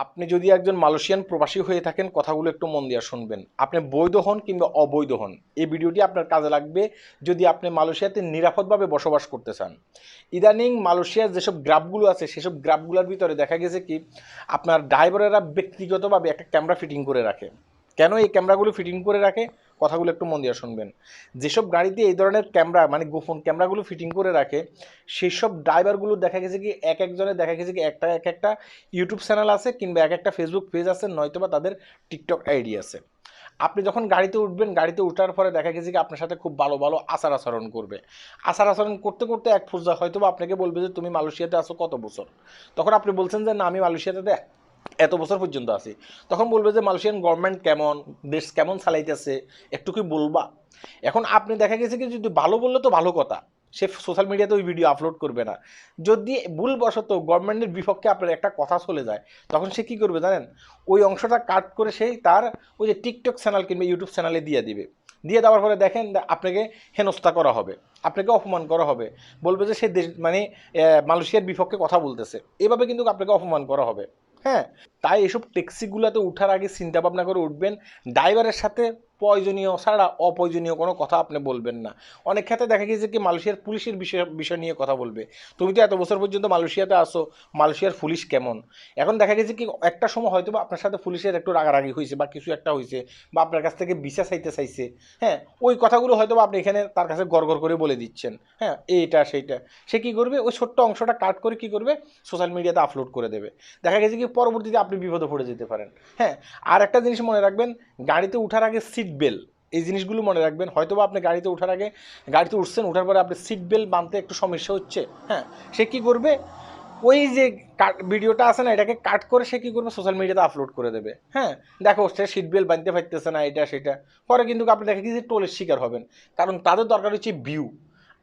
আপনি যদি একজন মালয়েশিয়ান প্রবাসী হয়ে থাকেন, কথাগুলো একটু মন দিয়ে শুনবেন। আপনি বৈধ হন কিংবা অবৈধ হন, এই ভিডিওটি আপনার কাজে লাগবে যদি আপনি মালয়েশিয়াতে নিরাপদভাবে বসবাস করতে চান। ইদানিং মালয়েশিয়ার যেসব গ্রাফগুলো আছে সেসব গ্রাফগুলোর ভিতরে দেখা গেছে কি আপনার ড্রাইভারেরা ব্যক্তিগতভাবে একটা ক্যামেরা ফিটিং করে রাখে। কেন এই ক্যামেরাগুলো ফিটিং করে রাখে, কথাগুলো একটু মন দিয়ে শুনবেন। যেসব গাড়িতে এই ধরনের ক্যামেরা মানে গোপন ক্যামেরাগুলো ফিটিং করে রাখে, সেই সব ড্রাইভারগুলো দেখা গেছে কি এক একজনের দেখা গেছে কি এক একটা ইউটিউব চ্যানেল আছে কিংবা এক একটা ফেসবুক পেজ আছে, নয়তোবা তাদের টিকটক আইডি আছে। আপনি যখন গাড়িতে উঠবেন, গাড়িতে ওঠার পরে দেখা গেছে কি আপনার সাথে খুব ভালো ভালো আচার আচরণ করবে। আচার আচরণ করতে করতে এক পর্যায়ে হয়তো বা আপনাকে বলবে যে তুমি মালয়েশিয়াতে আসো কত বছর। তখন আপনি বলছেন যে না, আমি মালয়েশিয়াতে এত বছর পর্যন্ত আছি। তখন বলবে যে মালয়েশিয়ান গভর্নমেন্ট কেমন, দেশ কেমন চালাইতেছে, একটু কি বলবা। এখন আপনি দেখা গেছে কি যদি ভালো বললে তো ভালো কথা, সে সোশ্যাল মিডিয়াতে ওই ভিডিও আপলোড করবে না। যদি ভুলবশত গভর্নমেন্টের বিপক্ষে আপনার একটা কথা চলে যায়, তখন সে কী করবে জানেন, ওই অংশটা কাট করে সেই তার ওই যে টিকটক চ্যানেল কিংবা ইউটিউব চ্যানেলে দিয়ে দিবে। দিয়ে দেওয়ার পরে দেখেন আপনাকে হেনস্থা করা হবে, আপনাকে অপমান করা হবে, বলবে যে সে দেশ মানে মালয়েশিয়ার বিপক্ষে কথা বলতেছে। এভাবে কিন্তু আপনাকে অপমান করা হবে। হ্যাঁ, তাই এসব ট্যাক্সিগুলোতে ওঠার আগে চিন্তা ভাবনা করে উঠবেন। ড্রাইভারের সাথে প্রয়োজনীয় ছাড়া অপ্রয়োজনীয় কোনো কথা আপনি বলবেন না। অনেক ক্ষেত্রে দেখা গেছে কি মালয়েশিয়ার পুলিশের বিষয় নিয়ে কথা বলবে। তুমি তো এত বছর পর্যন্ত মালয়েশিয়াতে আসো, মালয়েশিয়ার পুলিশ কেমন। এখন দেখা গেছে কি একটা সময় হয়তো বা আপনার সাথে পুলিশের একটু রাগারাগি হয়েছে বা কিছু একটা হয়েছে, বা আপনার কাছ থেকে ভিসা চাইতে চাইছে। হ্যাঁ, ওই কথাগুলো হয়তো বা আপনি এখানে তার কাছে গড় করে বলে দিচ্ছেন। হ্যাঁ, এইটা সেইটা। সে কী করবে, ওই ছোট্ট অংশটা কাট করে কী করবে, সোশ্যাল মিডিয়াতে আপলোড করে দেবে। দেখা গেছে কি পরবর্তীতে আপনি বিপদে পড়ে যেতে পারেন। হ্যাঁ, আর একটা জিনিস মনে রাখবেন, গাড়িতে ওঠার আগে সিট বেল্ট, এই জিনিসগুলো মনে রাখবেন। হয়তো বা আপনি গাড়িতে ওঠার আগে, গাড়িতে উঠছেন, ওঠার পরে আপনি সিট বেল্ট বাঁধতে একটু সমস্যা হচ্ছে। হ্যাঁ, সে কী করবে, ওই যে ভিডিওটা আছে না, এটাকে কাট করে সে কী করবে, সোশ্যাল মিডিয়াতে আপলোড করে দেবে। হ্যাঁ, দেখো সে সিট বেল্ট বাঁধতে পারতেছে না, এটা সেটা। পরে কিন্তু আপনি দেখে কি যে টোলের শিকার হবেন। কারণ তাদের দরকার হচ্ছে ভিউ।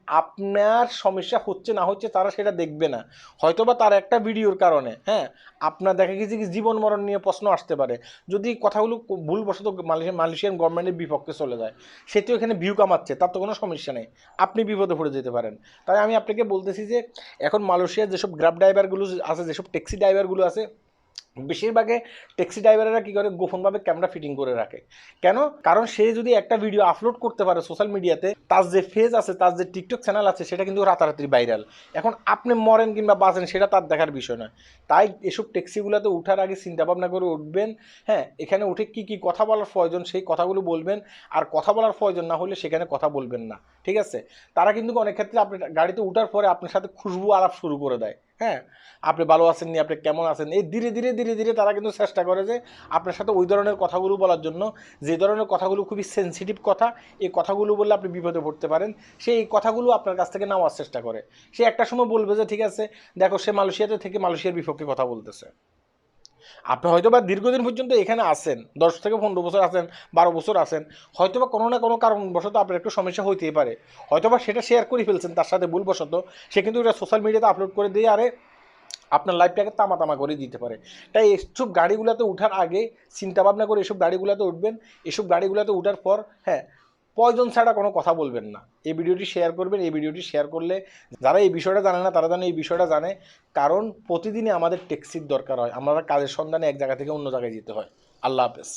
আপনার সমস্যা হচ্ছে না হচ্ছে তারা সেটা দেখবে না। হয়তোবা তার একটা ভিডিওর কারণে, হ্যাঁ, আপনার দেখা গেছে কি জীবন মরণ নিয়ে প্রশ্ন আসতে পারে। যদি কথাগুলো ভুলবশত মালয়েশিয়ান গভর্নমেন্টের বিপক্ষে চলে যায়, সে তো এখানে ভিউ কামাচ্ছে, তার তো কোনো সমস্যা নেই, আপনি বিপদে পড়ে যেতে পারেন। তাই আমি আপনাকে বলতেছি যে এখন মালয়েশিয়ার যেসব গ্রাব ড্রাইভারগুলো আছে, যেসব ট্যাক্সি ড্রাইভারগুলো আছে, বেশিরভাগে ট্যাক্সি ড্রাইভারেরা কী করে, গোপনভাবে ক্যামেরা ফিটিং করে রাখে। কেন? কারণ সে যদি একটা ভিডিও আপলোড করতে পারে সোশ্যাল মিডিয়াতে, তার যে ফেজ আছে, তার যে টিকটক চ্যানেল আছে, সেটা কিন্তু রাতারাতি ভাইরাল। এখন আপনি মরেন কিংবা বাঁচেন সেটা তার দেখার বিষয় নয়। তাই এসব ট্যাক্সিগুলোতে উঠার আগে চিন্তা ভাবনা করে উঠবেন। হ্যাঁ, এখানে উঠে কী কী কথা বলার প্রয়োজন সেই কথাগুলো বলবেন। আর কথা বলার প্রয়োজন না হলে সেখানে কথা বলবেন না। ঠিক আছে? তারা কিন্তু অনেক ক্ষেত্রে আপনি গাড়িতে উঠার পরে আপনার সাথে খুশবু আলাপ শুরু করে দেয়। হ্যাঁ, আপনি ভালো আছেন নি, আপনি কেমন আছেন, এই ধীরে ধীরে ধীরে ধীরে তারা কিন্তু চেষ্টা করে যে আপনার সাথে ওই ধরনের কথাগুলো বলার জন্য, যে ধরনের কথাগুলো খুবই সেন্সিটিভ কথা, এই কথাগুলো বললে আপনি বিপদে পড়তে পারেন, সে এই কথাগুলো আপনার কাছ থেকে নেওয়ার চেষ্টা করে। সে একটা সময় বলবে যে ঠিক আছে, দেখো সে মালয়েশিয়াতে থেকে মালয়েশিয়ার বিপক্ষে কথা বলতেছে। আপনি হয়তো বা দীর্ঘদিন পর্যন্ত এখানে আসেন, 10 থেকে 15 বছর আছেন, 12 বছর আছেন, হয়তো বা কোনো না কোনো কারণবশত আপনার একটু সমস্যা হইতেই পারে। হয়তো বা সেটা শেয়ার করে ফেলছেন তার সাথে ভুলবশত, সে কিন্তু এটা সোশ্যাল মিডিয়াতে আপলোড করে দিয়ে আরে আপনার লাইফটাকে তামা তামা করে দিতে পারে। তাই এসব গাড়িগুলোতে ওঠার আগে চিন্তা ভাবনা করে এসব গাড়িগুলোতে উঠবেন। এসব গাড়িগুলোতে ওঠার পর, হ্যাঁ, প্রয়োজন ছাড়া কোনো কথা বলবেন না। এই ভিডিওটি শেয়ার করবেন। এই ভিডিওটি শেয়ার করলে যারা এই বিষয়টা জানে না তারা যেন এই বিষয়টা জানে। কারণ প্রতিদিনই আমাদের ট্যাক্সির দরকার হয়, আমরা কাজের সন্ধানে এক জায়গা থেকে অন্য জায়গায় যেতে হয়। আল্লাহ হাফেজ।